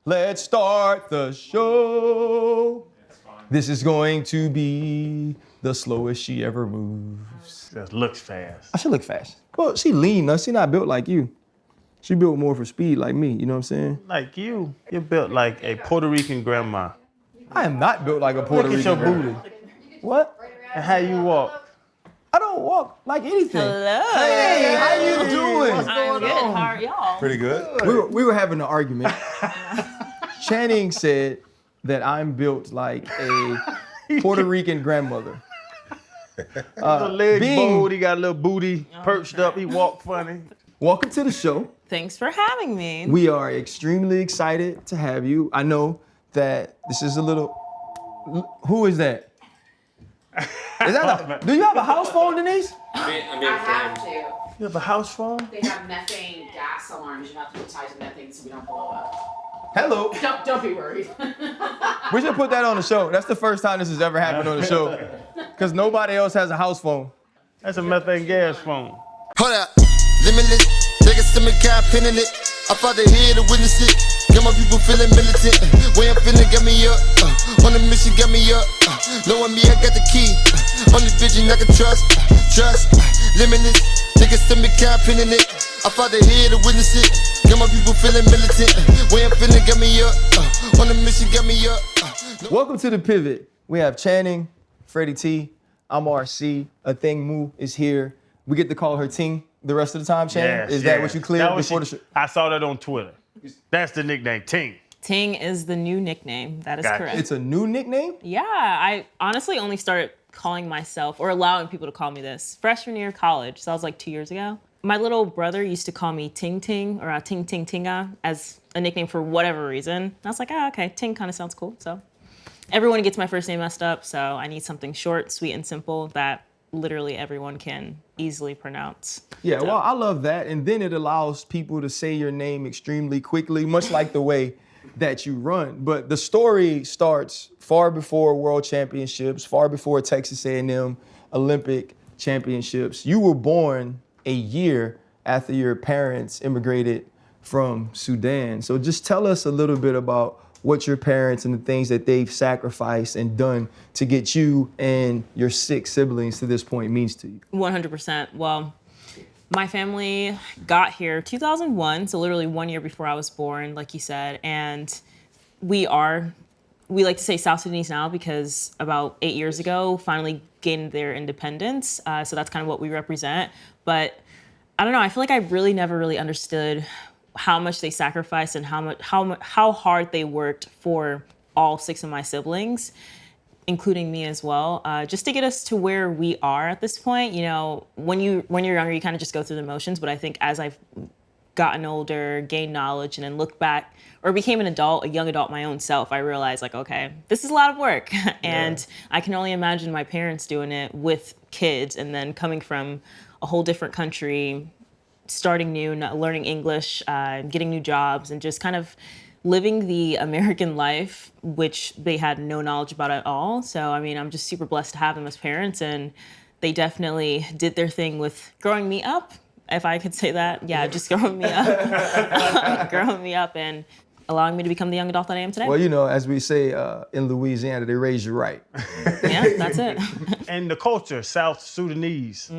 Let's start the show. This is going to be the slowest she ever moves. Just looks fast. I should look fast. Well, she lean, though. She not built like you. She built more for speed like me, you know what I'm saying? Like you're built like a Puerto Rican grandma. I am not built like a Puerto Rican. Look at your girl. booty. What? And how you walk. I don't walk like anything. Hello. Hey, how you doing? I'm good. How are y'all? Pretty good. We were having an argument. Channing said that I'm built like a Puerto Rican grandmother. The legs bowed, he got a little booty perched up, he walked funny. Welcome to the show. Thanks for having me. We are extremely excited to have you. I know that this is a little. Who is that? Do you have a house phone, Denise? I have to. You have a house phone? They have methane gas alarms. You have to put ties to methane so we don't blow up. Hello. Don't be worried. We should put that on the show. That's the first time this has ever happened on the show. Because nobody else has a house phone. That's a methane gas phone. Hold up. Limitless. Take a stomach, got pin in it. I fought the head to witness it. Got my people feeling militant. Way I'm feeling got me up. On the mission got me up. Knowing me, I got the key. Only vision I can trust. Trust. Limitless. Take a stomach, got pin in it. I fought the head to witness it. Got my people feeling militant. Way I'm feeling got me up. On the mission got me up. Welcome to The Pivot. We have Channing, Freddie T. I'm RC. Athing Mu is here. We get to call her Ting the rest of the time, Channing? Is that what you cleared before the show? I saw that on Twitter. That's the nickname, Ting. Ting is the new nickname. That is correct. It's a new nickname? Yeah, I honestly only started calling myself or allowing people to call me this freshman year of college. So that was like 2 years ago. My little brother used to call me Ting Ting or Ting Ting Tinga as a nickname for whatever reason. And I was like, okay, Ting kind of sounds cool. So everyone gets my first name messed up. So I need something short, sweet, and simple that literally everyone can easily pronounce. Yeah, well, I love that. And then it allows people to say your name extremely quickly, much like the way that you run. But the story starts far before World Championships, far before Texas A&M Olympic Championships. You were born a year after your parents immigrated from Sudan. So just tell us a little bit about what your parents and the things that they've sacrificed and done to get you and your 6 siblings to this point means to you. 100%. Well, my family got here 2001, so literally 1 year before I was born, like you said, and we like to say South Sudanese now because about 8 years ago, finally gained their independence. So that's kind of what we represent. But I don't know, I feel like I really never really understood how much they sacrificed and how hard they worked for all 6 of my siblings, including me as well, just to get us to where we are at this point. You know, when you're younger, you kind of just go through the motions. But I think as I've gotten older, gained knowledge, and then looked back or became an adult, a young adult my own self, I realized like, okay, this is a lot of work. And I can only imagine my parents doing it with kids and then coming from a whole different country, starting new, learning English, getting new jobs, and just kind of living the American life, which they had no knowledge about at all. So, I mean, I'm just super blessed to have them as parents, and they definitely did their thing with growing me up, if I could say that. Yeah, just growing me up, and allowing me to become the young adult that I am today. Well, you know, as we say in Louisiana, they raise you right. Yeah, that's it. And the culture, South Sudanese,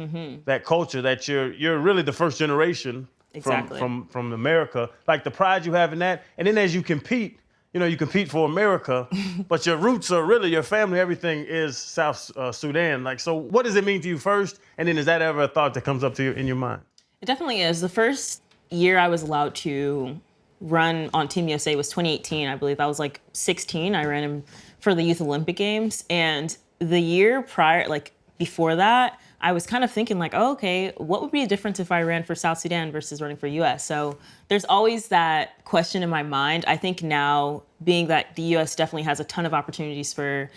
that culture that you're really the first generation Exactly. from America, like the pride you have in that. And then as you compete, you compete for America, but your roots are really your family, everything is South Sudan. Like, so what does it mean to you first? And then is that ever a thought that comes up to you in your mind? It definitely is. The first year I was allowed to run on Team USA was 2018, I believe. I was like 16. I ran him for the Youth Olympic Games. And the year prior, like before that, I was kind of thinking like, oh, okay, what would be a difference if I ran for South Sudan versus running for US? So there's always that question in my mind. I think now, being that the US definitely has a ton of opportunities for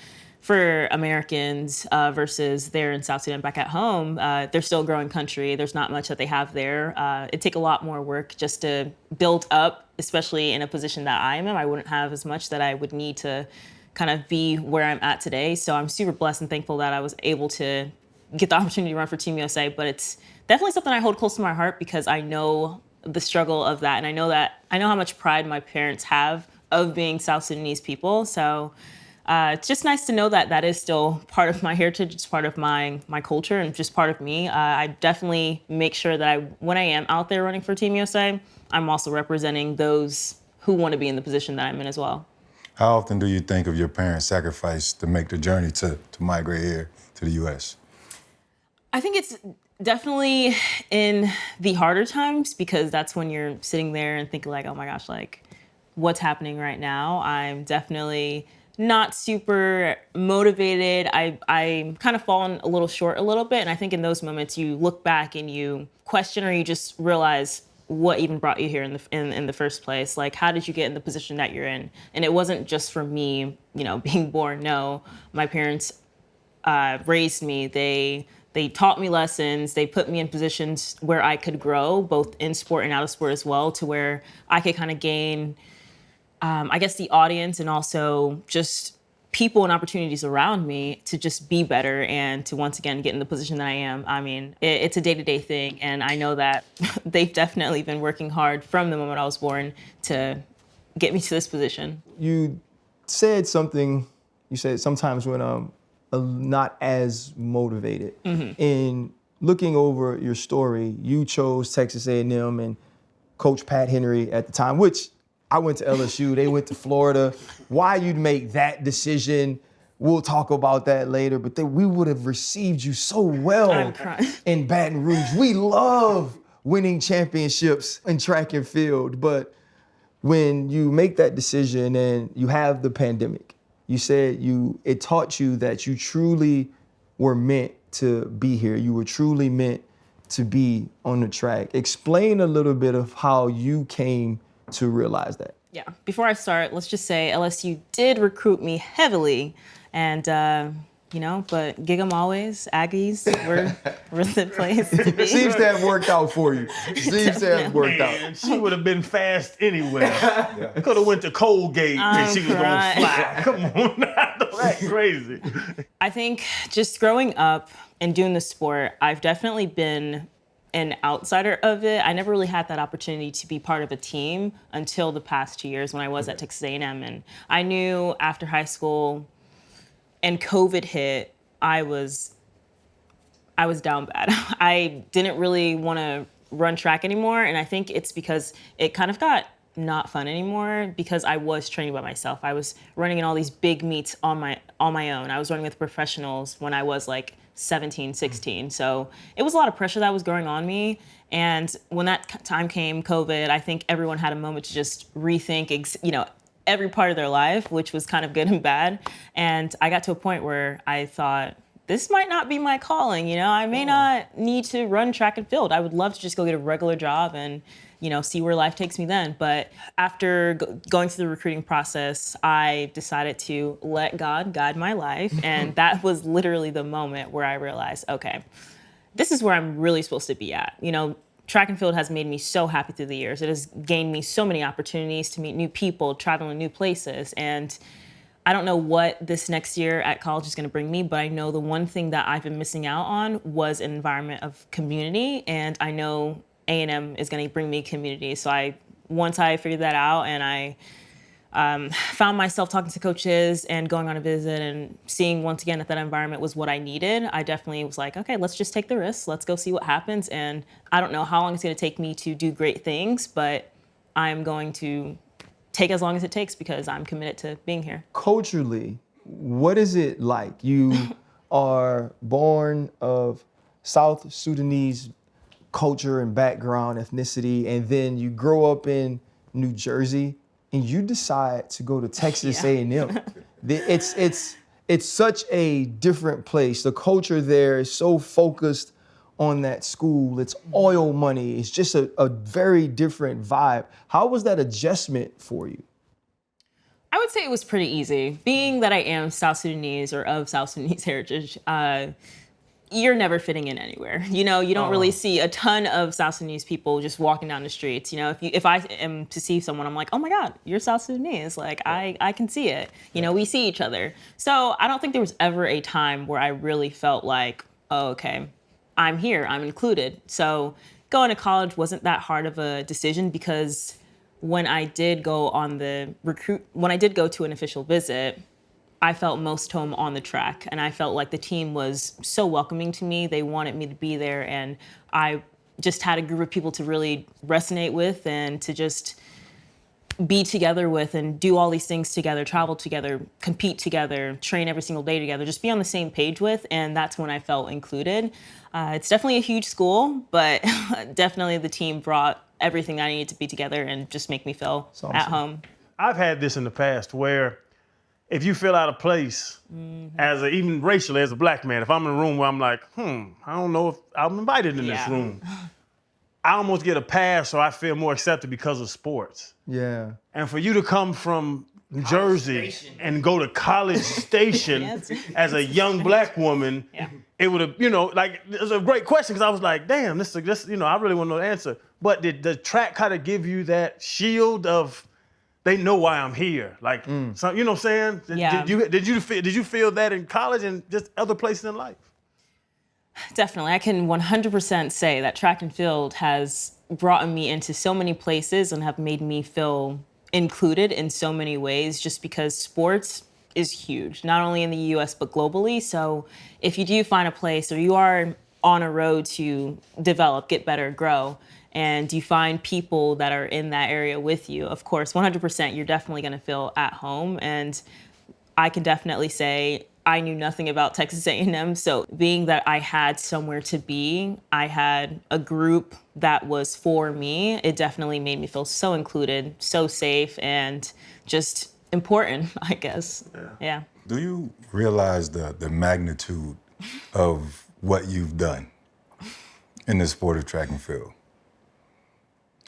Americans versus there in South Sudan back at home, they're still a growing country. There's not much that they have there. It'd take a lot more work just to build up, especially in a position that I am in. I wouldn't have as much that I would need to kind of be where I'm at today. So I'm super blessed and thankful that I was able to get the opportunity to run for Team USA, but it's definitely something I hold close to my heart because I know the struggle of that. And I know how much pride my parents have of being South Sudanese people. So it's just nice to know that that is still part of my heritage. It's part of my culture and just part of me. I definitely make sure that when I am out there running for Team USA, I'm also representing those who want to be in the position that I'm in as well. How often do you think of your parents' sacrifice to make the journey to migrate here to the U.S.? I think it's definitely in the harder times because that's when you're sitting there and thinking like, oh my gosh, like what's happening right now? I'm definitely not super motivated. I kind of fallen a little short a little bit. And I think in those moments you look back and you question or you just realize what even brought you here in the first place. Like, how did you get in the position that you're in? And it wasn't just for me, being born. No, my parents raised me. They taught me lessons. They put me in positions where I could grow, both in sport and out of sport as well, to where I could kind of gain, I guess, the audience and also just people and opportunities around me to just be better and to once again get in the position that I am. I mean, it's a day-to-day thing, and I know that they've definitely been working hard from the moment I was born to get me to this position. You said something, you said sometimes when I'm not as motivated. In looking over your story, you chose Texas A&M and Coach Pat Henry at the time, which I went to LSU, they went to Florida. Why you'd make that decision, we'll talk about that later, but we would have received you so well in Baton Rouge. We love winning championships in track and field, but when you make that decision and you have the pandemic, you said it taught you that you truly were meant to be here. You were truly meant to be on the track. Explain a little bit of how you came to realize that. Yeah. Before I start, let's just say LSU did recruit me heavily, and but gig 'em always, Aggies were the place to be. Seems to have worked out for you. Seems to have worked out. Man, she would have been fast anywhere. Could have went to Colgate and she was gonna fly. Come on, that's crazy. I think just growing up and doing the sport, I've definitely been an outsider of it. I never really had that opportunity to be part of a team until the past 2 years when I was at Texas A&M. And I knew after high school and COVID hit, I was down bad. I didn't really want to run track anymore. And I think it's because it kind of got not fun anymore because I was training by myself. I was running in all these big meets on my own. I was running with professionals when I was like 17, 16. So it was a lot of pressure that was going on me. And when that time came, COVID, I think everyone had a moment to just rethink, every part of their life, which was kind of good and bad. And I got to a point where I thought, this might not be my calling. I may not need to run track and field. I would love to just go get a regular job and see where life takes me then. But after going through the recruiting process, I decided to let God guide my life. And that was literally the moment where I realized, okay, this is where I'm really supposed to be at. Track and field has made me so happy through the years. It has gained me so many opportunities to meet new people, travel to new places. And I don't know what this next year at college is going to bring me, but I know the one thing that I've been missing out on was an environment of community. And I know A&M is going to bring me community. So once I figured that out and I found myself talking to coaches and going on a visit and seeing once again that environment was what I needed, I definitely was like, okay, let's just take the risk. Let's go see what happens. And I don't know how long it's going to take me to do great things, but I'm going to take as long as it takes because I'm committed to being here. Culturally, what is it like? You are born of South Sudanese culture and background, ethnicity, and then you grow up in New Jersey and you decide to go to Texas A&M. It's such a different place. The culture there is so focused on that school. It's oil money. It's just a very different vibe. How was that adjustment for you? I would say it was pretty easy. Being that I am South Sudanese or of South Sudanese heritage, you're never fitting in anywhere. You don't really see a ton of South Sudanese people just walking down the streets. If I am to see someone, I'm like, oh my God, you're South Sudanese. Like, I can see it. We see each other. So I don't think there was ever a time where I really felt like, oh, okay, I'm here, I'm included. So going to college wasn't that hard of a decision because when I did go to an official visit, I felt most home on the track, and I felt like the team was so welcoming to me. They wanted me to be there, and I just had a group of people to really resonate with and to just be together with and do all these things together, travel together, compete together, train every single day together, just be on the same page with, and that's when I felt included. It's definitely a huge school, but definitely the team brought everything I needed to be together and just make me feel at home. I've had this in the past where if you feel out of place, even racially as a black man, if I'm in a room where I'm like, I don't know if I'm invited in this room, I almost get a pass or I feel more accepted because of sports. Yeah. And for you to come from New Jersey and go to College Station as a young black woman, it would have, it was a great question because I was like, damn, this, I really want to know the answer. But did the track kind of give you that shield of, they know why I'm here? Like, so, you know what I'm saying? Yeah. Did you feel that in college and just other places in life? Definitely. I can 100% say that track and field has brought me into so many places and have made me feel included in so many ways just because sports is huge, not only in the US, but globally. So if you do find a place or you are on a road to develop, get better, grow, and you find people that are in that area with you, of course, 100%, you're definitely going to feel at home. And I can definitely say I knew nothing about Texas A&M, so being that I had somewhere to be, I had a group that was for me, it definitely made me feel so included, so safe, and just important, I guess. Yeah. Do you realize the magnitude of what you've done in the sport of track and field?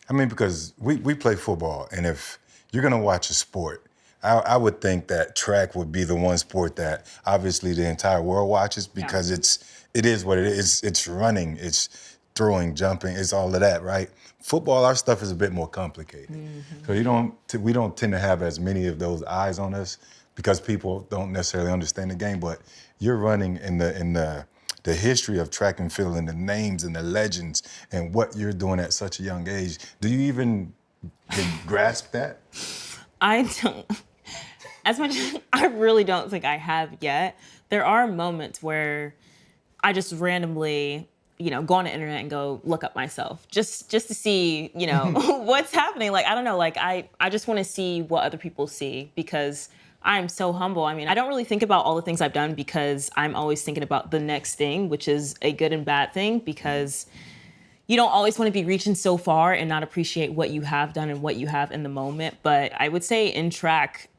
I mean, because we play football, and if you're gonna watch a sport, I would think that track would be the one sport that obviously the entire world watches because it is what it is. It's running, it's throwing, jumping, it's all of that, right? Football, our stuff is a bit more complicated. So we don't tend to have as many of those eyes on us because people don't necessarily understand the game. But you're running in the history of track and field and the names and the legends and what you're doing at such a young age. Do you even grasp that? I don't. As much as I really don't think I have yet, there are moments where I just randomly, go on the internet and go look up myself just to see, what's happening. Like, I don't know, like I just want to see what other people see because I'm so humble. I mean, I don't really think about all the things I've done because I'm always thinking about the next thing, which is a good and bad thing because you don't always want to be reaching so far and not appreciate what you have done and what you have in the moment. But I would say in track,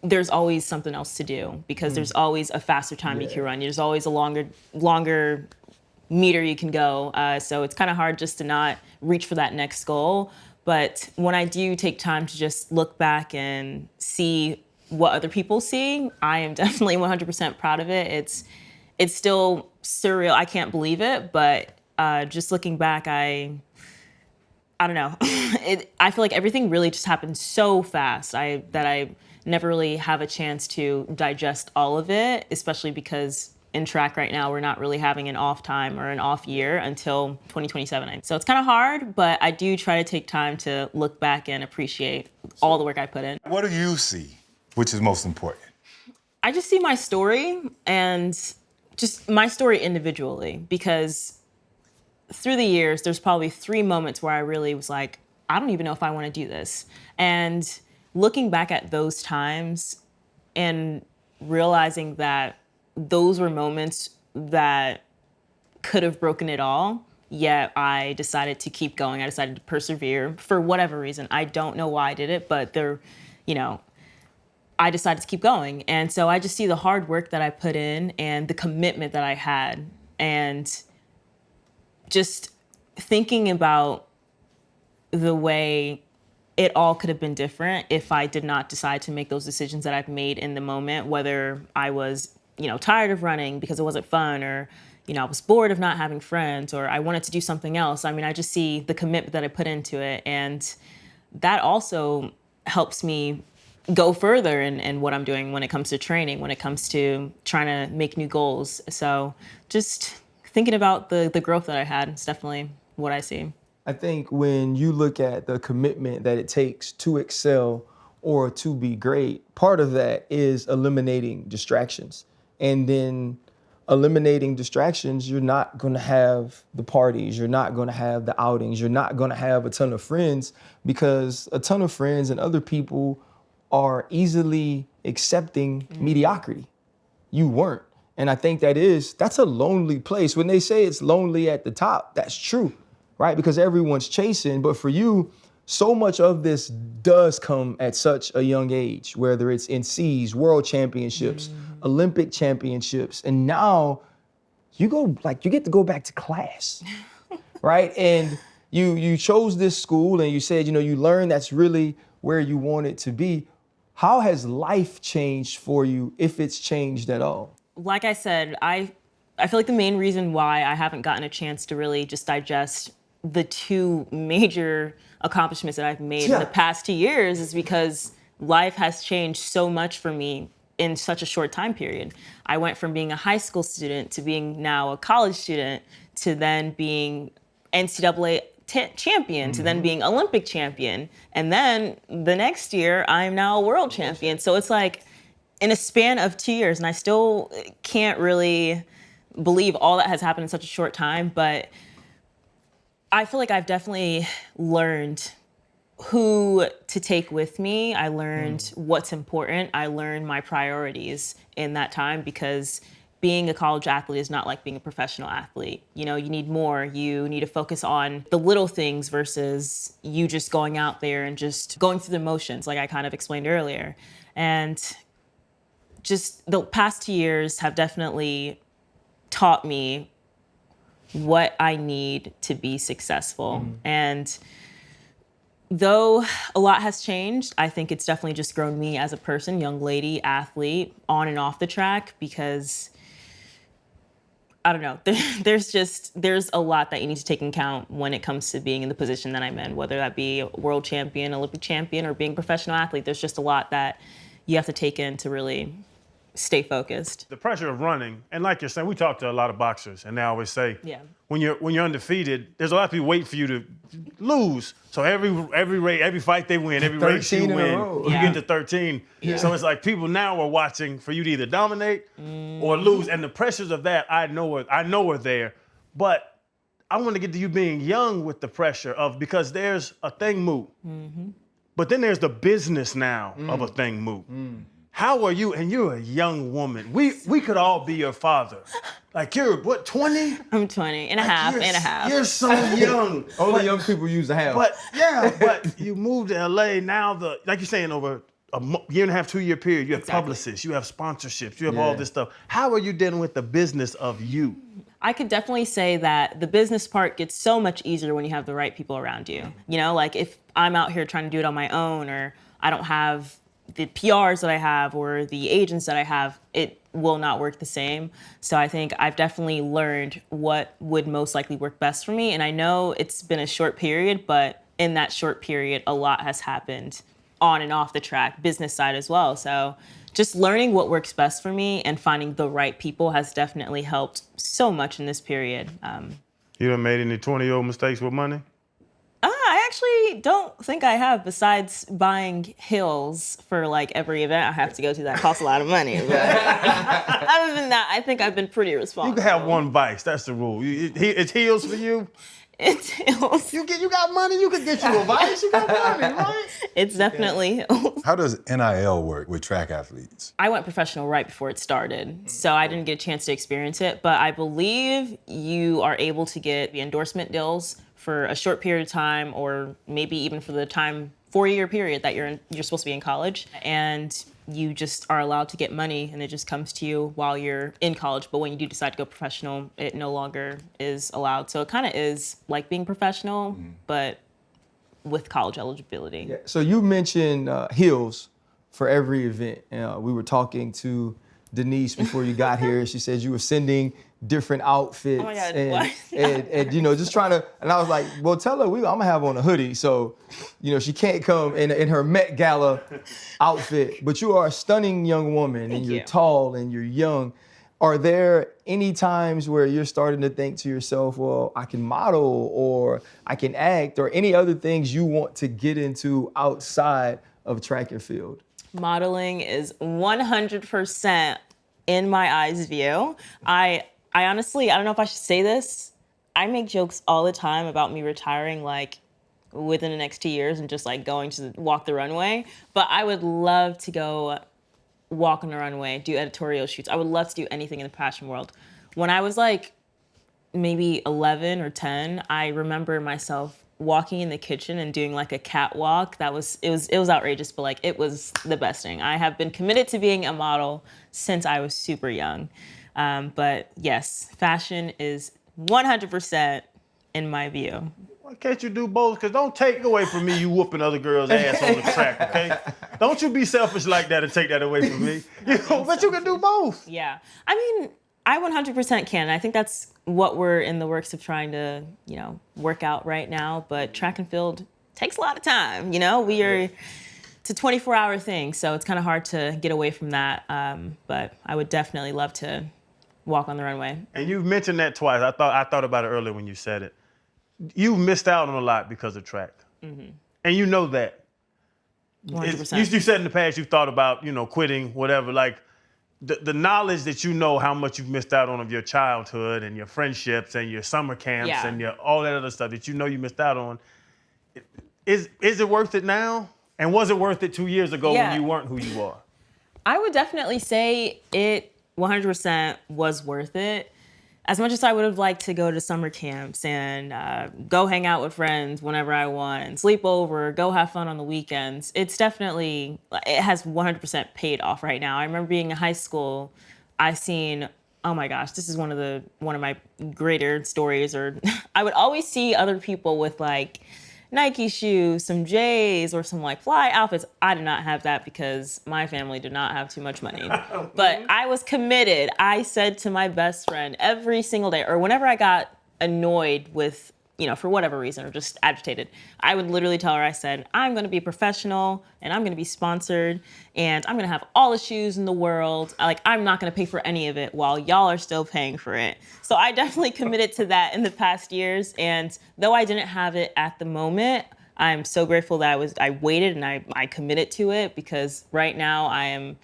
there's always something else to do because there's always a faster time you can run. There's always a longer meter you can go. So it's kind of hard just to not reach for that next goal. But when I do take time to just look back and see what other people see, I am definitely 100% proud of it. It's still surreal. I can't believe it, but just looking back, I don't know. I feel like everything really just happened so fast that I never really have a chance to digest all of it, especially because in track right now, we're not really having an off time or an off year until 2027. So it's kind of hard, but I do try to take time to look back and appreciate all the work I put in. What do you see, which is most important? I just see my story and just my story individually because through the years, there's probably 3 moments where I really was like, I don't even know if I want to do this. And looking back at those times and realizing that those were moments that could have broken it all, yet I decided to keep going. I decided to persevere for whatever reason. I don't know why I did it, but I decided to keep going. And so I just see the hard work that I put in and the commitment that I had and just thinking about the way it all could have been different if I did not decide to make those decisions that I've made in the moment, whether I was, tired of running because it wasn't fun or, I was bored of not having friends or I wanted to do something else. I mean, I just see the commitment that I put into it. And that also helps me go further in what I'm doing when it comes to training, when it comes to trying to make new goals. So just thinking about the growth that I had is definitely what I see. I think when you look at the commitment that it takes to excel or to be great, part of that is eliminating distractions. And then eliminating distractions, you're not going to have the parties, you're not going to have the outings, you're not going to have a ton of friends, because a ton of friends and other people are easily accepting mediocrity. You weren't. And I think that's a lonely place. When they say it's lonely at the top, that's true, right? Because everyone's chasing. But for you, so much of this does come at such a young age, whether it's NCs, world championships, Olympic championships. And now you get to go back to class, right? And you chose this school and you said, you learned that's really where you want it to be. How has life changed for you, if it's changed at all? Like I said, I feel like the main reason why I haven't gotten a chance to really just digest the two major accomplishments that I've made in the past 2 years is because life has changed so much for me in such a short time period. I went from being a high school student to being now a college student to then being NCAA champion to then being Olympic champion. And then the next year, I'm now a world champion. So it's like in a span of 2 years, and I still can't really believe all that has happened in such a short time, but I feel like I've definitely learned who to take with me. I learned what's important. I learned my priorities in that time, because being a college athlete is not like being a professional athlete. You need more. You need to focus on the little things versus you just going out there and just going through the motions, like I kind of explained earlier. And just the past 2 years have definitely taught me what I need to be successful. And though a lot has changed, I think it's definitely just grown me as a person, young lady, athlete, on and off the track, because I don't know, there's a lot that you need to take into account when it comes to being in the position that I'm in, whether that be a world champion, Olympic champion, or being a professional athlete. There's just a lot that you have to take in to really stay focused. The pressure of running, and like you're saying, we talk to a lot of boxers, and they always say, when you're undefeated, there's a lot of people wait for you to lose. So every fight they win, every race you win, you get to 13. So it's like people now are watching for you to either dominate or lose, and the pressures of that I know are there. But I want to get to you being young with the pressure of, because there's Athing Mu, but then there's the business now of Athing Mu. How are you? And you're a young woman. We could all be your father. Like, you're, what, 20? I'm 20 and a half. You're so young. Only young people use a half. But you moved to LA now, like you're saying, over a year and a half, 2 year period, you have publicists, you have sponsorships, you have all this stuff. How are you dealing with the business of you? I could definitely say that the business part gets so much easier when you have the right people around you. Like if I'm out here trying to do it on my own, or I don't have the PRs that I have or the agents that I have, it will not work the same. So I think I've definitely learned what would most likely work best for me. And I know it's been a short period, but in that short period, a lot has happened on and off the track, business side as well. So just learning what works best for me and finding the right people has definitely helped so much in this period. You done made any 20-year-old mistakes with money? I actually don't think I have, besides buying heels for like every event I have to go to that costs a lot of money. But other than that, I think I've been pretty responsible. You can have one vice, that's the rule. It's heels for you? It's heels. You got money, you can get you a vice, you got money, right? It's definitely heels. How does NIL work with track athletes? I went professional right before it started, so I didn't get a chance to experience it, but I believe you are able to get the endorsement deals for a short period of time, or maybe even for the 4-year period that you're supposed to be in college, and you just are allowed to get money, and it just comes to you while you're in college. But when you do decide to go professional, it no longer is allowed. So it kind of is like being professional, but with college eligibility. Yeah. So you mentioned heels for every event. We were talking to Denise before you got here. She said you were sending different outfits. Oh my God, and just trying to, and I was like, well, tell her I'm gonna have on a hoodie. So, she can't come in her Met Gala outfit, but you are a stunning young woman, and you're tall and you're young. Are there any times where you're starting to think to yourself, well, I can model or I can act or any other things you want to get into outside of track and field? Modeling is 100% in my eyes view. I honestly, I don't know if I should say this. I make jokes all the time about me retiring like within the next 2 years and just like going to walk the runway. But I would love to go walk on the runway, do editorial shoots. I would love to do anything in the fashion world. When I was like maybe 11 or 10, I remember myself walking in the kitchen and doing like a catwalk. It was outrageous, but like it was the best thing. I have been committed to being a model since I was super young. But yes, fashion is 100% in my view. Why can't you do both? Because don't take away from me you whooping other girls' ass on the track, okay? Don't you be selfish like that and take that away from me. But you can do both. Yeah. I mean, I 100% can. I think that's what we're in the works of trying to, work out right now. But track and field takes a lot of time, it's a 24-hour thing. So it's kind of hard to get away from that. But I would definitely love to walk on the runway. And you've mentioned that twice. I thought about it earlier when you said it. You've missed out on a lot because of track. Mm-hmm. And you know that. 100%. You said in the past you've thought about, quitting, whatever. Like, the knowledge that you know how much you've missed out on of your childhood and your friendships and your summer camps and all that other stuff that you know you missed out on, is it worth it now? And was it worth it 2 years ago when you weren't who you are? I would definitely say it 100% was worth it. As much as I would have liked to go to summer camps and go hang out with friends whenever I want and sleep over, go have fun on the weekends, it has 100% paid off right now. I remember being in high school, I seen, oh my gosh, this is one of my greater stories, or I would always see other people with like Nike shoes, some J's, or some like fly outfits. I did not have that because my family did not have too much money. But I was committed. I said to my best friend every single day, or whenever I got annoyed with, for whatever reason, or just agitated, I would literally tell her, I said, I'm going to be a professional and I'm going to be sponsored and I'm going to have all the shoes in the world. I'm not going to pay for any of it while y'all are still paying for it. So I definitely committed to that in the past years. And though I didn't have it at the moment, I'm so grateful that I waited and I committed to it, because right now I am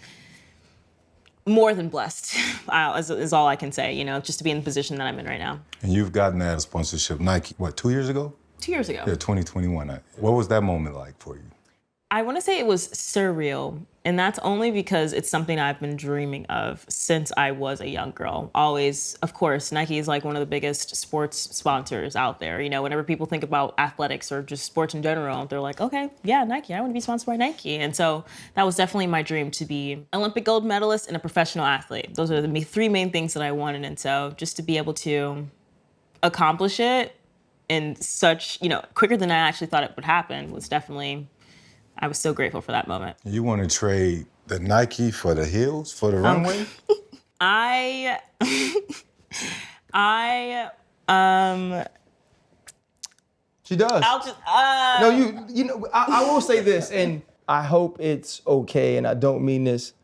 more than blessed, is all I can say, just to be in the position that I'm in right now. And you've gotten that sponsorship, Nike, 2 years ago? 2 years ago. Yeah, 2021. What was that moment like for you? I want to say it was surreal, and that's only because it's something I've been dreaming of since I was a young girl. Always, of course, Nike is like one of the biggest sports sponsors out there. Whenever people think about athletics or just sports in general, they're like, okay, yeah, Nike, I want to be sponsored by Nike. And so that was definitely my dream, to be Olympic gold medalist and a professional athlete. Those are the three main things that I wanted. And so just to be able to accomplish it in such, quicker than I actually thought it would happen was definitely, I was so grateful for that moment. You want to trade the Nike for the heels, for the runway? She does. I'll just, No, I will say this, and I hope it's okay, and I don't mean this.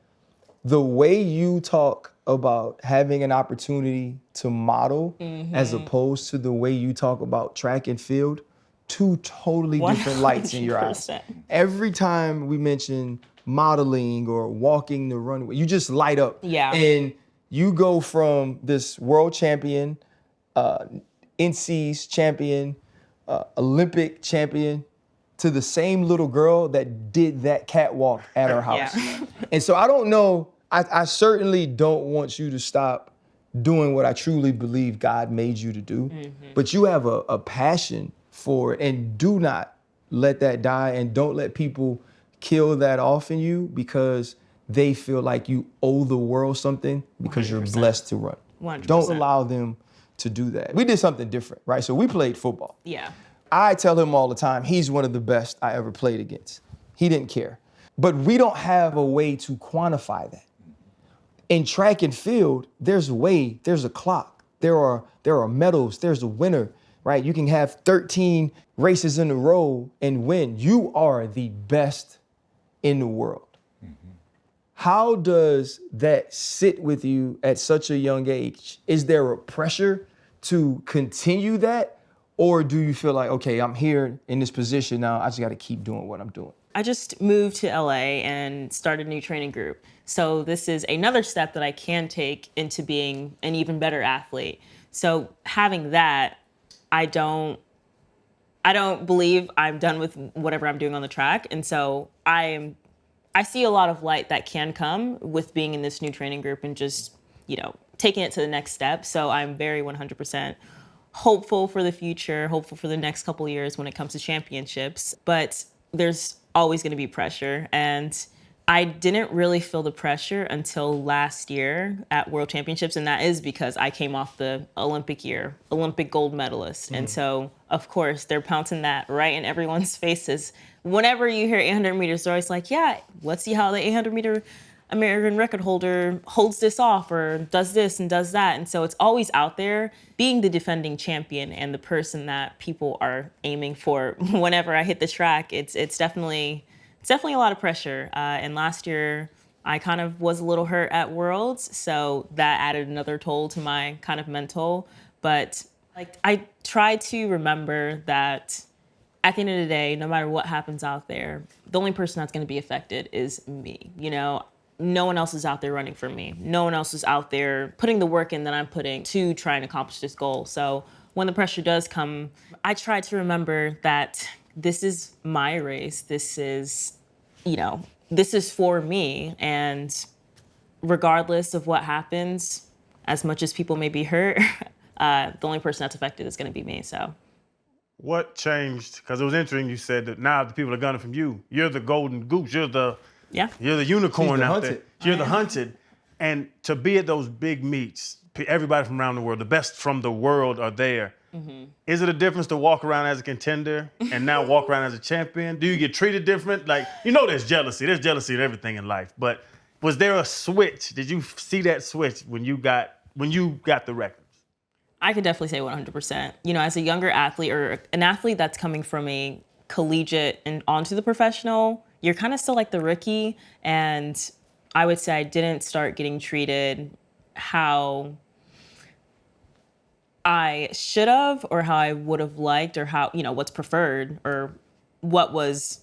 The way you talk about having an opportunity to model as opposed to the way you talk about track and field, two totally different lights in your eyes. 100%. Every time we mention modeling or walking the runway, you just light up. Yeah. And you go from this world champion, NC's champion, Olympic champion, to the same little girl that did that catwalk at her house. Yeah. And so I don't know, I certainly don't want you to stop doing what I truly believe God made you to do, but you have a passion for it, and do not let that die, and don't let people kill that off in you because they feel like you owe the world something because 100%. You're blessed to run. 100%. Don't allow them to do that. We did something different, right? So we played football. Yeah. I tell him all the time, he's one of the best I ever played against. He didn't care. But we don't have a way to quantify that. In track and field, there's a clock. There are medals, there's a winner, right? You can have 13 races in a row and win. You are the best in the world. How does that sit with you at such a young age? Is there a pressure to continue that? Or do you feel like, okay, I'm here in this position now, I just got to keep doing what I'm doing? I just moved to LA and started a new training group. So this is another step that I can take into being an even better athlete. So having that, I don't believe I'm done with whatever I'm doing on the track. And so I see a lot of light that can come with being in this new training group and just, taking it to the next step. So I'm very 100% hopeful for the future, hopeful for the next couple of years when it comes to championships. But there's always going to be pressure. And I didn't really feel the pressure until last year at World Championships. And that is because I came off the Olympic gold medalist. And so, of course, they're pouncing that right in everyone's faces. Whenever you hear 800 meters, they're always like, yeah, let's see how the 800 meter American record holder holds this off or does this and does that. And so it's always out there. Being the defending champion and the person that people are aiming for whenever I hit the track, it's definitely a lot of pressure. And last year, I kind of was a little hurt at Worlds, so that added another toll to my kind of mental. But I try to remember that at the end of the day, no matter what happens out there, the only person that's going to be affected is me. No one else is out there running for me. No one else is out there putting the work in that I'm putting to try and accomplish this goal. So when the pressure does come, I try to remember that this is my race. This is for me. And regardless of what happens, as much as people may be hurt, the only person that's affected is going to be me. So What changed? Because it was interesting. You said that now the people are gunning from you. You're the golden goose. You're the unicorn the out hunted. there. You're the hunted. And to be at those big meets, everybody from around the world, the best from the world are there. Mm-hmm. Is it a difference to walk around as a contender and now walk around as a champion? Do you get treated different? There's jealousy. There's jealousy in everything in life. But was there a switch? Did you see that switch when you got the records? I could definitely say 100%. As a younger athlete or an athlete that's coming from a collegiate and onto the professional, you're kind of still like the rookie. And I would say I didn't start getting treated how I should have or how I would have liked or how, what's preferred or what was,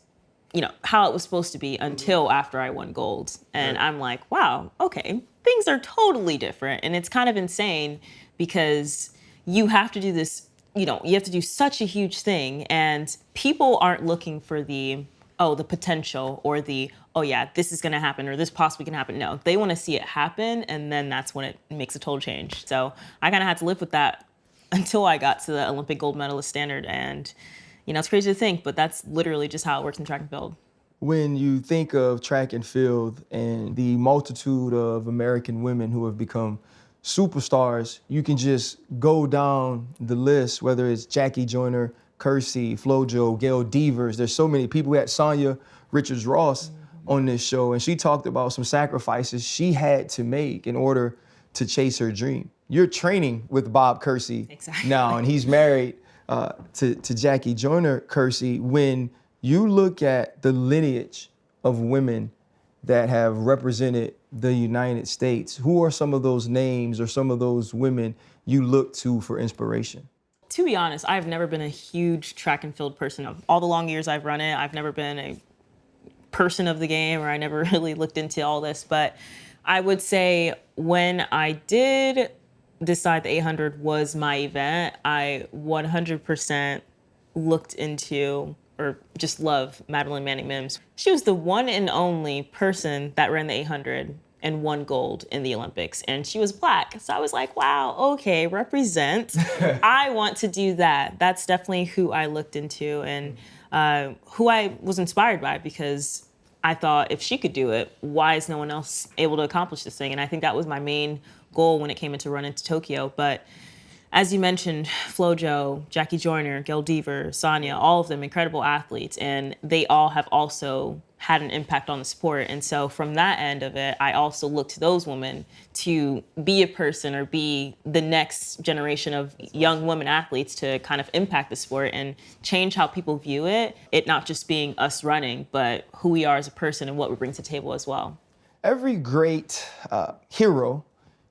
how it was supposed to be until after I won gold. And right. I'm like, wow, okay, things are totally different. And it's kind of insane because you have to do this, you have to do such a huge thing and people aren't looking for the potential or this is going to happen or this possibly can happen. No, they want to see it happen. And then that's when it makes a total change. So I kind of had to live with that until I got to the Olympic gold medalist standard. And, it's crazy to think, but that's literally just how it works in track and field. When you think of track and field and the multitude of American women who have become superstars, you can just go down the list, whether it's Jackie Joyner, Kersey, Flojo, Gail Devers. There's so many people. We had Sonia Richards-Ross on this show, and she talked about some sacrifices she had to make in order to chase her dream. You're training with Bob Kersey now, and he's married to Jackie Joyner Kersey. When you look at the lineage of women that have represented the United States, who are some of those names or some of those women you look to for inspiration? To be honest, I've never been a huge track and field person. Of all the long years I've run it, I've never been a person of the game, or I never really looked into all this. But I would say when I did decide the 800 was my event, I 100% looked into or just love Madeline Manning Mims. She was the one and only person that ran the 800 and won gold in the Olympics. And she was Black. So I was like, wow, okay, represent. I want to do that. That's definitely who I looked into and who I was inspired by, because I thought if she could do it, why is no one else able to accomplish this thing? And I think that was my main goal when it came into running to Tokyo. But as you mentioned, Flojo, Jackie Joyner, Gail Devers, Sonia, all of them incredible athletes, and they all have also had an impact on the sport. And so from that end of it, I also look to those women to be a person or be the next generation of young women athletes to kind of impact the sport and change how people view it. It not just being us running, but who we are as a person and what we bring to the table as well. every great hero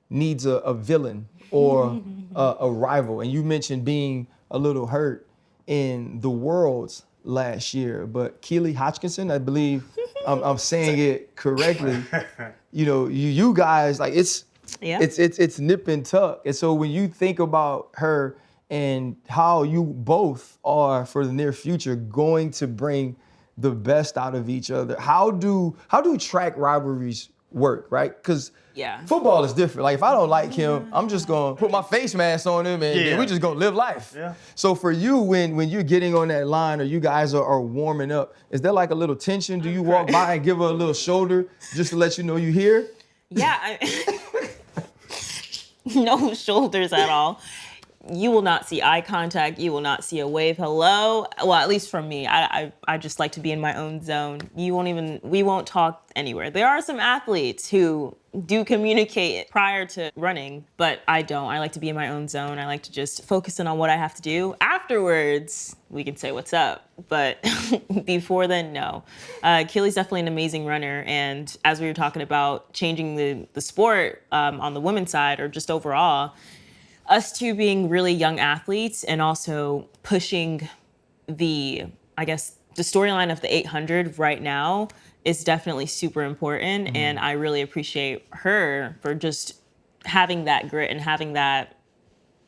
needs a villain or a rival. And you mentioned being a little hurt in the Worlds last year, but Keely Hodgkinson, I believe I'm saying it correctly. You know, you guys, like it's nip and tuck. And so when you think about her and how you both are for the near future going to bring the best out of each other, how do track rivalries work, right? Because football is different. Like if I don't like him, I'm just gonna put my face mask on him and we just gonna live life. Yeah. So for you, when you're getting on that line or you guys are warming up, is there like a little tension? Do you walk by and give her a little shoulder just to let you know you here? Yeah, no shoulders at all. You will not see eye contact. You will not see a wave hello. Well, at least from me. I just like to be in my own zone. We won't talk anywhere. There are some athletes who do communicate prior to running, but I don't. I like to be in my own zone. I like to just focus in on what I have to do. Afterwards, we can say what's up. But before then, no. Keely's definitely an amazing runner. And as we were talking about changing the sport on the women's side or just overall, us two being really young athletes and also pushing the storyline of the 800 right now is definitely super important. Mm-hmm. And I really appreciate her for just having that grit and having that,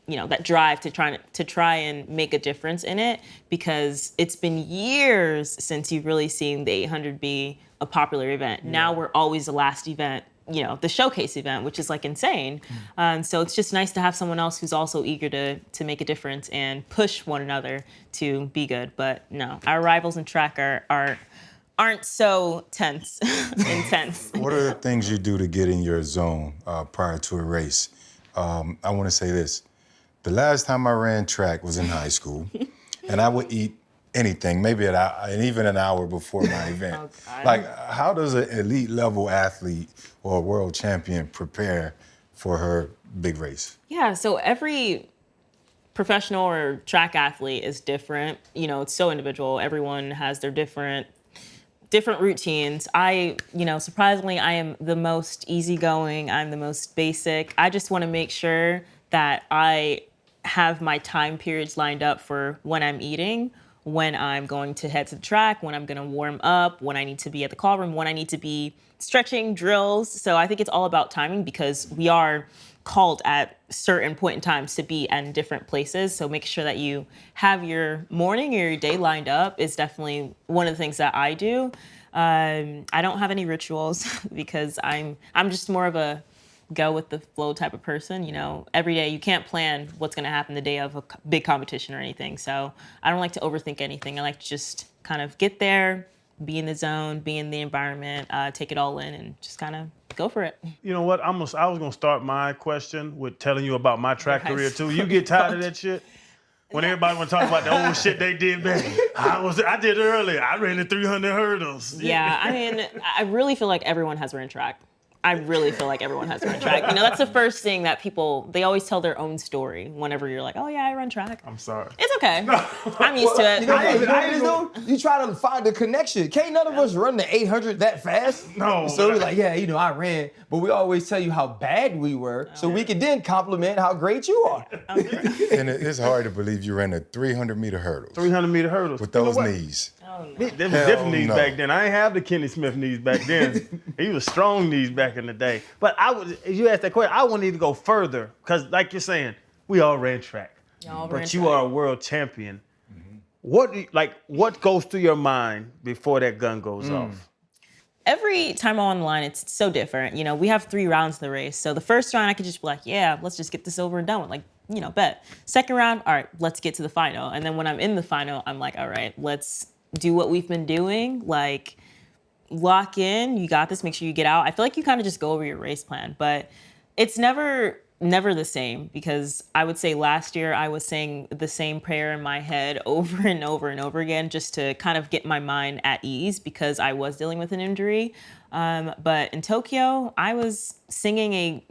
that drive to try and make a difference in it, because it's been years since you've really seen the 800 be a popular event. Yeah. Now we're always the last event, the showcase event, which is like insane. So it's just nice to have someone else who's also eager to make a difference and push one another to be good. But no, our rivals in track aren't so intense. What are the things you do to get in your zone prior to a race? I want to say this. The last time I ran track was in high school, and I would eat anything, maybe even an hour before my event. Oh, like, how does an elite level athlete or a world champion prepare for her big race? Yeah, so every professional or track athlete is different. It's so individual. Everyone has their different routines. Surprisingly, I am the most easygoing. I'm the most basic. I just want to make sure that I have my time periods lined up for when I'm eating, when I'm going to head to the track, when I'm going to warm up, when I need to be at the call room, when I need to be stretching, drills. So I think it's all about timing, because we are called at certain point in times to be in different places. So make sure that you have your morning or your day lined up is definitely one of the things that I do. I don't have any rituals because I'm just more of a go with the flow type of person. Every day you can't plan what's going to happen the day of a big competition or anything. So I don't like to overthink anything. I like to just kind of get there, be in the zone, be in the environment, take it all in, and just kind of go for it. You know what? I was going to start my question with telling you about my track career too. You get tired of that shit? When everybody want to talk about the old shit they did back. I did it earlier. I ran the 300 hurdles. Yeah, I really feel like everyone has run track. That's the first thing that they always tell their own story whenever you're like, oh yeah, I run track. I'm sorry. It's okay. I'm used to it. You try to find the connection. Can't none of us run the 800 that fast. No. So we're like, I ran. But we always tell you how bad we were, so we can then compliment how great you are. And it's hard to believe you ran the 300-meter hurdles. 300-meter hurdles. With those knees. Oh, no. There was different knees back then. I ain't have the Kenny Smith knees back then. He was strong knees back in the day. But if you asked that question, I want to go further, because like you're saying, we all ran track. But you are a world champion. Mm-hmm. What goes through your mind before that gun goes off? Every time I'm on the line, it's so different. We have 3 rounds in the race. So the first round, I could just be like, yeah, let's just get this over and done with. Bet. Second round, all right, let's get to the final. And then when I'm in the final, I'm like, all right, let's do what we've been doing. Lock in, you got this, make sure you get out. I feel like you kind of just go over your race plan, but it's never the same, because I would say last year I was saying the same prayer in my head over and over and over again, just to kind of get my mind at ease, because I was dealing with an injury. But in Tokyo, I was singing a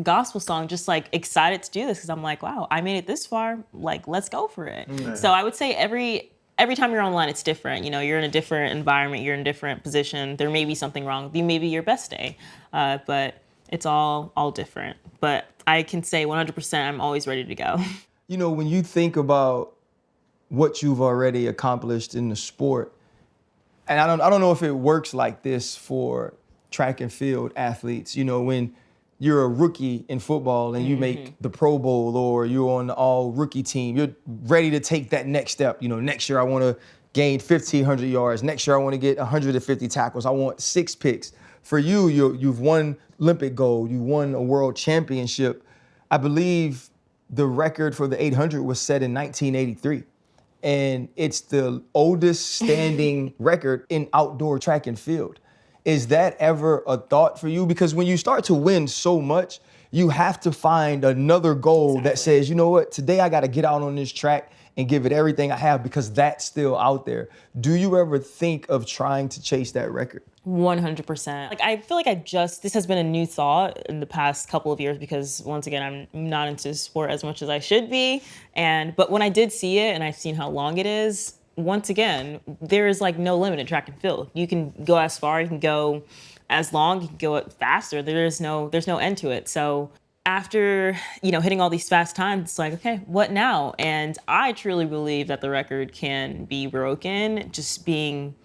gospel song, just excited to do this, because I'm like, wow, I made it this far, let's go for it. Mm-hmm. So I would say every time you're online, it's different. You know, you're in a different environment, you're in a different position. There may be something wrong with you, maybe your best day, but it's all different. But I can say 100% I'm always ready to go. You know, when you think about what you've already accomplished in the sport, and I don't know if it works like this for track and field athletes. You know, when you're a rookie in football and you make the Pro Bowl or you're on the all rookie team, you're ready to take that next step. You know, next year I want to gain 1,500 yards. Next year I want to get 150 tackles. I want 6 picks. For you, you've won Olympic gold. You won a world championship. I believe the record for the 800 was set in 1983. And it's the oldest standing record in outdoor track and field. Is that ever a thought for you? Because when you start to win so much, you have to find another goal that says, you know what, today I got to get out on this track and give it everything I have because that's still out there. Do you ever think of trying to chase that record? 100%. Like, I feel like this has been a new thought in the past couple of years because, once again, I'm not into sport as much as I should be. But when I did see it and I've seen how long it is, once again, there is like no limit in track and field. You can go as far, you can go as long, you can go faster. There's no end to it. So after, you know, hitting all these fast times, it's like, okay, what now? And I truly believe that the record can be broken just being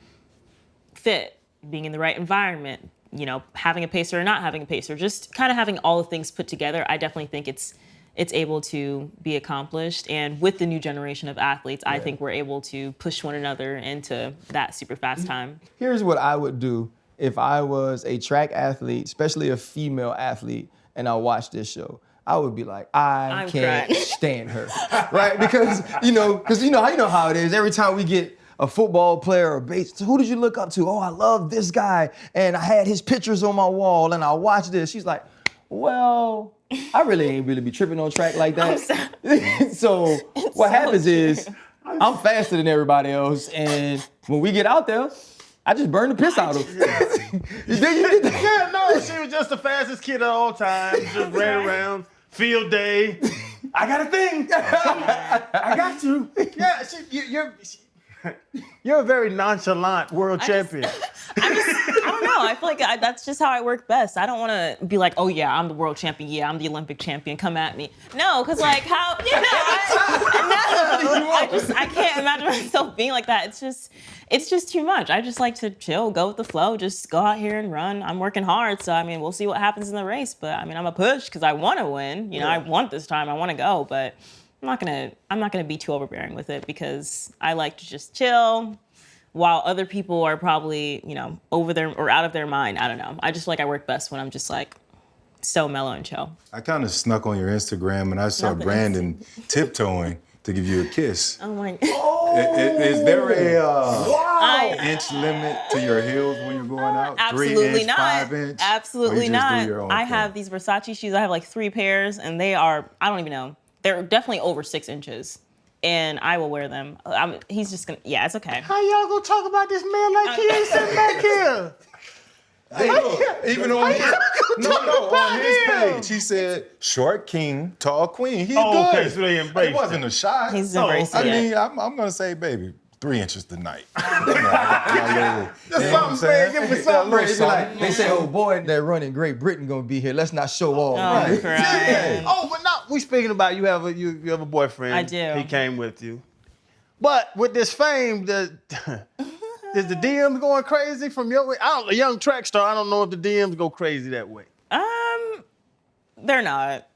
fit, being in the right environment, you know, having a pacer or not having a pacer, just kind of having all the things put together. I definitely think it's able to be accomplished. And with the new generation of athletes, I think we're able to push one another into that super fast time. Here's what I would do if I was a track athlete, especially a female athlete, and I watched this show. I would be like, I can't stand her, right? Because you know how it is. Every time we get a football player or base, who did you look up to? Oh, I love this guy, and I had his pictures on my wall, and I watched this. She's like, well, I really ain't really be tripping on track like that. So what happens is I'm faster than everybody else, and when we get out there, I just burn the piss out of them. Yeah, no, she was just the fastest kid at all times. Just ran around, field day. I got a thing. I got you. Yeah, you're a very nonchalant world champion. I don't know. I feel like that's just how I work best. I don't want to be like, oh yeah, I'm the world champion. Yeah, I'm the Olympic champion. Come at me. No, because like how, you know, I can't imagine myself being like that. It's just too much. I just like to chill, go with the flow, just go out here and run. I'm working hard, so I mean, we'll see what happens in the race. But I mean, I'm a push because I want to win. You know, I want this time. I want to go, but I'm not gonna be too overbearing with it because I like to just chill while other people are probably, you know, over there or out of their mind. I don't know. I just I work best when I'm just like so mellow and chill. I kind of snuck on your Instagram and I saw Brandon tiptoeing to give you a kiss. Oh my. Is there a inch limit to your heels when you're going out? Absolutely 3 inch, not. 5 inch? Absolutely Or you just do not. your own I thing? have these Versace shoes. I have like 3 pairs, and they are, I don't even know. They're definitely over 6 inches, and I will wear them. He's just gonna, yeah, it's okay. How y'all gonna talk about this man like he ain't sitting back here? Even on his page, he said, short king, tall queen. He's good. Okay, so they embraced It wasn't a shot. He's embraced I it. mean, I'm going to say, baby, 3 inches tonight. Something big, give me something big. They say, oh boy, that running Great Britain gonna be here. Let's not show off. Oh, crying. Oh, but now we speaking about you have a boyfriend. I do. He came with you. But with this fame, is the DMs going crazy from your way? A young track star, I don't know if the DMs go crazy that way. They're not.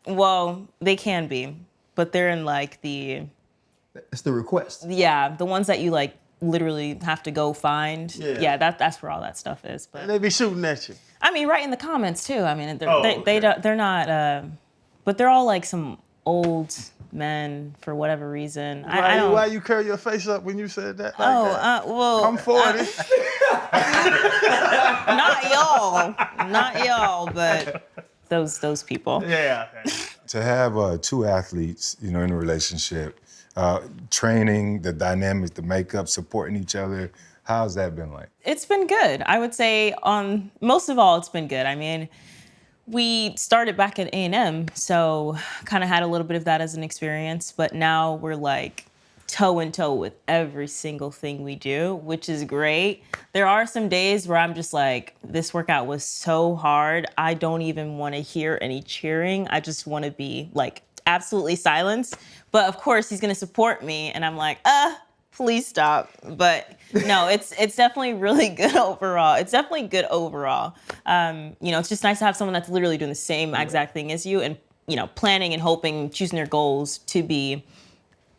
Well, they can be, but they're in like It's the request. the ones that you like literally have to go find. Yeah. That's where all that stuff is. But And they be shooting at you. I mean, right in the comments too. I mean, okay. they're not, but they're all like some old men for whatever reason. I don't. Why you curl your face up when you said that? Like that? Well, I'm 40. not y'all, but those people. Yeah. To have 2 athletes, you know, in a relationship, training, the dynamics, the makeup, supporting each other, how's that been like? It's been good. I would say most of all, it's been good. I mean, we started back at A&M, so kind of had a little bit of that as an experience, but now we're like toe in toe with every single thing we do, which is great. There are some days where I'm just like, this workout was so hard. I don't even want to hear any cheering. I just want to be like absolutely silenced. But of course he's going to support me. And I'm like, please stop. But no, it's definitely really good overall. It's definitely good overall. It's just nice to have someone that's literally doing the same exact thing as you and, planning and hoping, choosing their goals to be,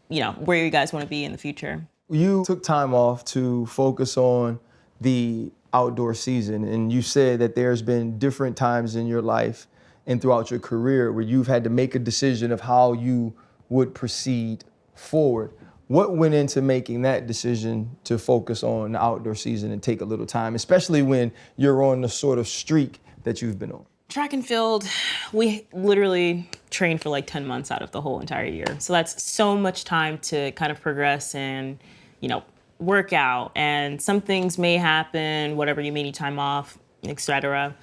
where you guys want to be in the future. You took time off to focus on the outdoor season, and you said that there's been different times in your life and throughout your career where you've had to make a decision of how you would proceed forward. What went into making that decision to focus on the outdoor season and take a little time, especially when you're on the sort of streak that you've been on? Track and field, we literally trained for like 10 months out of the whole entire year. So that's so much time to kind of progress and, work out. And some things may happen, whatever, you may need time off, etc.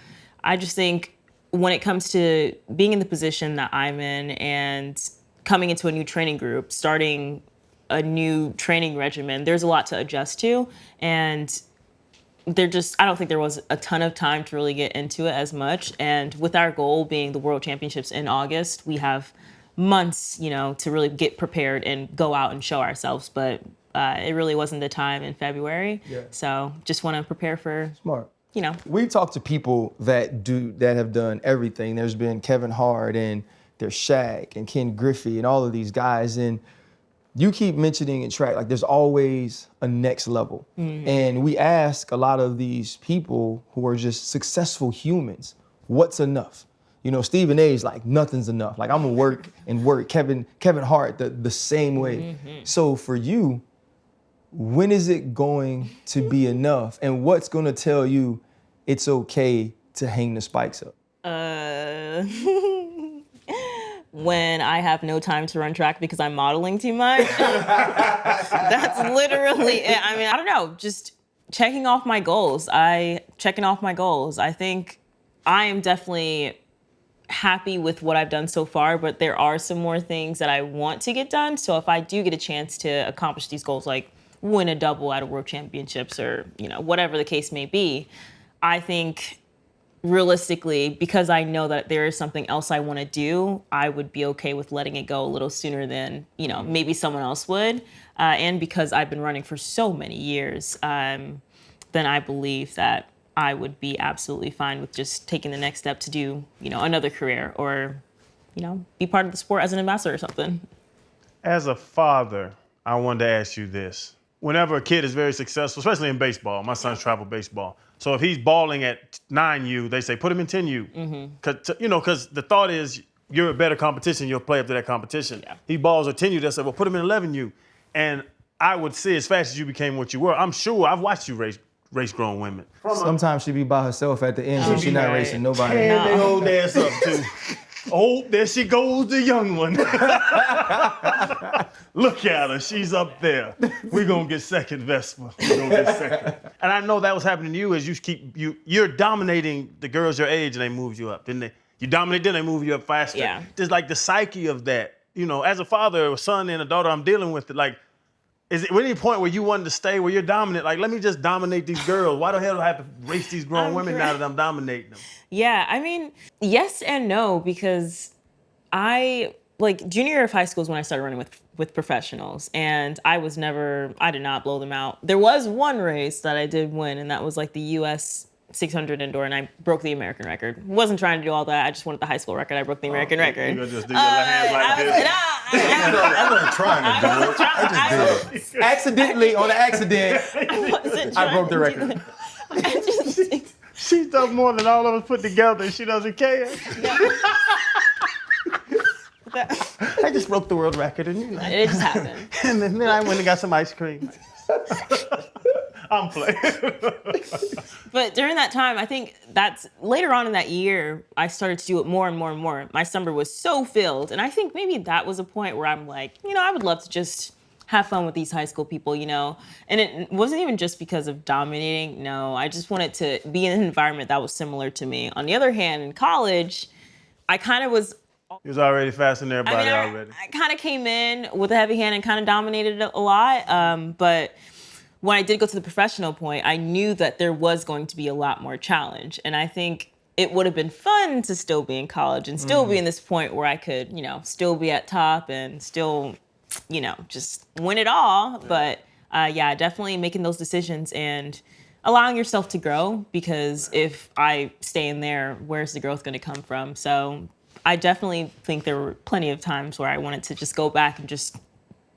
I just think when it comes to being in the position that I'm in and coming into a new training group, starting a new training regimen, there's a lot to adjust to. And I don't think there was a ton of time to really get into it as much. And with our goal being the World Championships in August, we have months, to really get prepared and go out and show ourselves. But it really wasn't the time in February. Yeah. So just want to prepare for. Smart. We've talked to people that have done everything. There's been Kevin Hart and there's Shaq and Ken Griffey and all of these guys. And you keep mentioning in track, like there's always a next level. Mm-hmm. And we ask a lot of these people who are just successful humans, what's enough? Stephen A's like, nothing's enough. Like I'm gonna work and work. Kevin Hart, the same way. Mm-hmm. So for you, when is it going to be enough? And what's gonna tell you it's okay to hang the spikes up? When I have no time to run track because I'm modeling too much. That's literally it. I mean, I don't know, just checking off my goals. I think I am definitely happy with what I've done so far, but there are some more things that I want to get done. So if I do get a chance to accomplish these goals, like win a double at a World Championships or, whatever the case may be, I think realistically, because I know that there is something else I want to do, I would be okay with letting it go a little sooner than, maybe someone else would. And because I've been running for so many years, then I believe that I would be absolutely fine with just taking the next step to do, another career or, be part of the sport as an ambassador or something. As a father, I wanted to ask you this. Whenever a kid is very successful, especially in baseball, my son's travel baseball. So if he's balling at 9U, they say, put him in 10U. Mm-hmm. Because the thought is you're a better competition, you'll play up to that competition. Yeah. He balls at 10U, they say, well, put him in 11U. And I would say as fast as you became what you were, I'm sure I've watched you race grown women. Sometimes she be by herself at the end, so she's not racing nobody. And they hold their ass up, too. Oh, there she goes, the young one. Look at her, she's up there. We're gonna get second, Vespa. We're gonna get second. And I know that was happening to you as you're dominating the girls your age and they moved you up, didn't they? You dominate them, they move you up faster. Yeah. There's like the psyche of that. As a father, a son and a daughter, I'm dealing with it. Like, is it at any point where you wanted to stay where you're dominant? Like, let me just dominate these girls. Why the hell do I have to race these grown women now that I'm dominating them? Yeah, I mean, yes and no, because junior year of high school is when I started running with professionals, and I did not blow them out. There was one race that I did win, and that was like the US 600 indoor, and I broke the American record. Wasn't trying to do all that. I just wanted the high school record. I broke the American record. You just do your hands like this. I wasn't trying to do it. I just did it. Accidentally, on an accident, I broke the record. She's done more than all of us put together, and she doesn't care. I just broke the world record, and it just happened. And then I went and got some ice cream. I'm playing. But during that time, I think that's later on in that year, I started to do it more and more and more. My summer was so filled. And I think maybe that was a point where I'm like, I would love to just have fun with these high school people, And it wasn't even just because of dominating. No, I just wanted to be in an environment that was similar to me. On the other hand, in college, I kind of was He was already faster than everybody already. I kind of came in with a heavy hand and kind of dominated it a lot. But when I did go to the professional point, I knew that there was going to be a lot more challenge. And I think it would have been fun to still be in college and still be in this point where I could, still be at top and still, just win it all. But definitely making those decisions and allowing yourself to grow, because if I stay in there, where's the growth going to come from? So I definitely think there were plenty of times where I wanted to just go back and just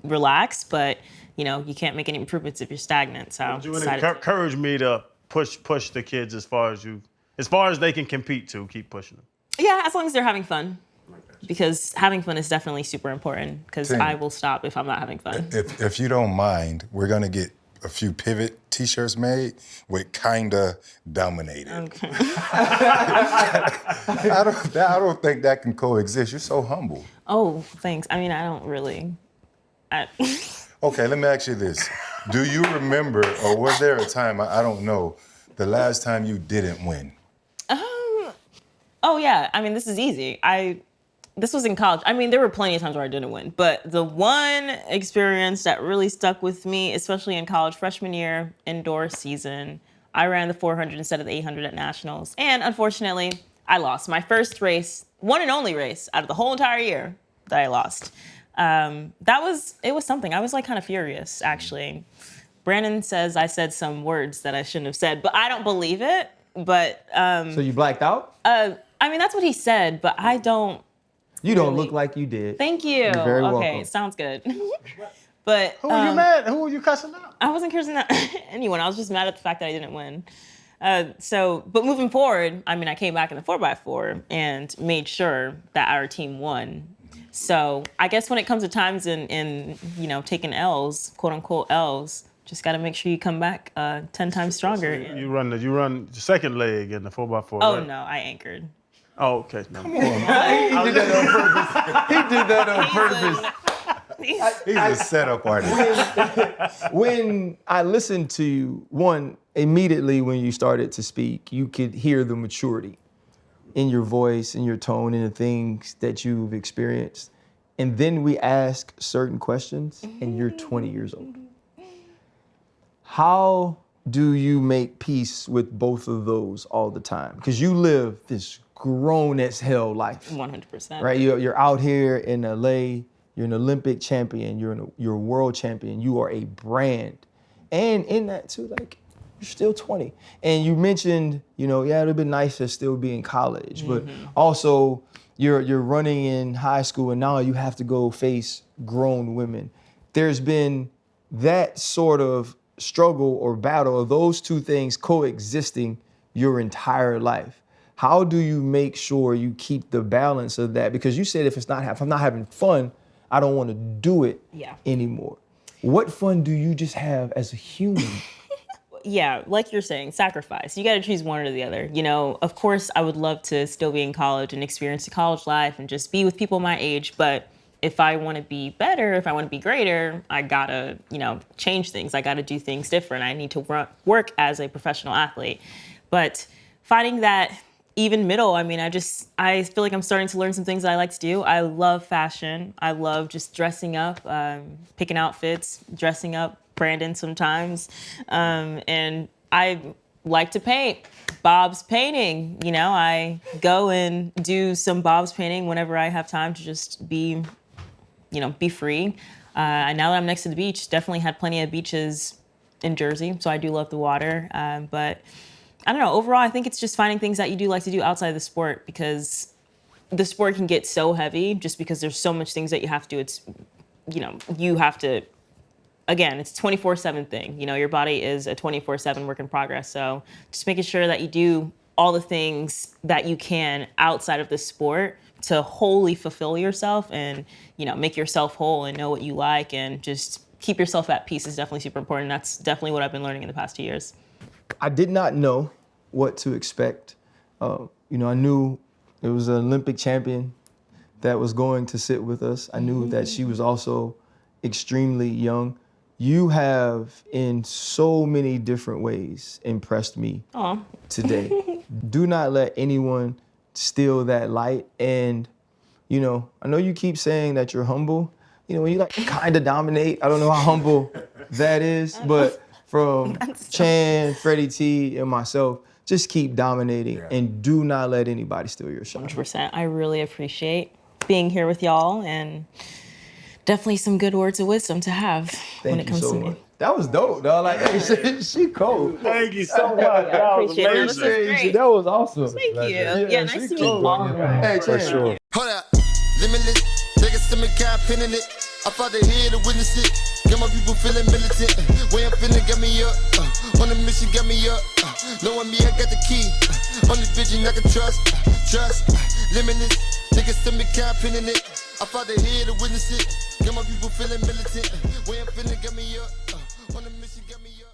relax, but you can't make any improvements if you're stagnant. So you would encourage me to push the kids as far as they can compete to keep pushing them. Yeah, as long as they're having fun. Because having fun is definitely super important, because I will stop if I'm not having fun. If you don't mind, we're going to get a few pivot t-shirts made with kinda dominated. Okay. I don't think that can coexist. You're so humble. Oh, thanks. I mean, I don't really. Okay, let me ask you this. Do you remember, or was there a time, I don't know, the last time you didn't win? Oh, yeah. I mean, this is easy. This was in college. I mean, there were plenty of times where I didn't win, but the one experience that really stuck with me, especially in college, freshman year, indoor season, I ran the 400 instead of the 800 at nationals. And unfortunately, I lost my first race, one and only race out of the whole entire year that I lost. It was something. I was like kind of furious, actually. Brandon says I said some words that I shouldn't have said, but I don't believe it. But So you blacked out? I mean, that's what he said, but I don't. You don't look like you did. Thank you. You're very welcome. Okay, sounds good. But Who are you mad? Who are you cussing out? I wasn't cursing out anyone. I was just mad at the fact that I didn't win. But moving forward, I mean, I came back in the 4x4 and made sure that our team won. So I guess when it comes to times in taking L's, quote unquote L's, just got to make sure you come back 10 times stronger. You run the second leg in the 4x4. Oh right? No, I anchored. Oh, okay. No. He did that on purpose. He's a setup artist. When I listened to you, immediately when you started to speak, you could hear the maturity in your voice, in your tone, in the things that you've experienced. And then we ask certain questions, and you're 20 years old. How do you make peace with both of those all the time? Because you live this grown as hell life. 100%. Right? You're out here in LA, you're an Olympic champion, you're a world champion, you are a brand. And in that too, like, you're still 20. And you mentioned, it would have been nice to still be in college, but also you're running in high school and now you have to go face grown women. There's been that sort of struggle or battle of those two things coexisting your entire life. How do you make sure you keep the balance of that? Because you said if I'm not having fun, I don't want to do it anymore. What fun do you just have as a human? Yeah, like you're saying, sacrifice. You got to choose one or the other. Of course, I would love to still be in college and experience the college life and just be with people my age. But if I want to be better, if I want to be greater, I got to, change things. I got to do things different. I need to work as a professional athlete. But finding that even middle, I mean, I feel like I'm starting to learn some things that I like to do. I love fashion. I love just dressing up, picking outfits, dressing up Brandon sometimes. And I like to paint. Bob's painting. I go and do some Bob's painting whenever I have time to just be free. Now that I'm next to the beach, definitely had plenty of beaches in Jersey, so I do love the water. But I don't know, overall, I think it's just finding things that you do like to do outside of the sport, because the sport can get so heavy just because there's so much things that you have to do. It's, you have to, again, it's a 24/7 thing. Your body is a 24/7 work in progress. So just making sure that you do all the things that you can outside of the sport to wholly fulfill yourself and, make yourself whole and know what you like and just keep yourself at peace is definitely super important. That's definitely what I've been learning in the past 2 years. I did not know what to expect. I knew it was an Olympic champion that was going to sit with us. I knew that she was also extremely young. You have, in so many different ways, impressed me today. Do not let anyone steal that light. And you know, I know you keep saying that you're humble. You know, when you like kind of dominate, I don't know how humble that is, but from Chan, Freddie T, and myself, just keep dominating and do not let anybody steal your shot. 100%. I really appreciate being here with y'all, and definitely some good words of wisdom to have when it comes to me. That was dope, dog. Like, hey, she cold. Thank you so much. That was appreciate it. amazing. Great. That was awesome. Thank you. Yeah, nice to meet cool. you. Hey, For Chan. sure. Hold up, limitless. Niggas to me, got pinning it. I fought the head to witness it. Got my people feeling militant. Way I'm feeling got me up. On the mission got me up. Knowing me, I got the key. Only vision I can trust. Trust. Limitless. Niggas to me, got pinning it. I fought the head to witness it. Got my people feeling militant. Way I'm feeling got me up. On the mission got me up.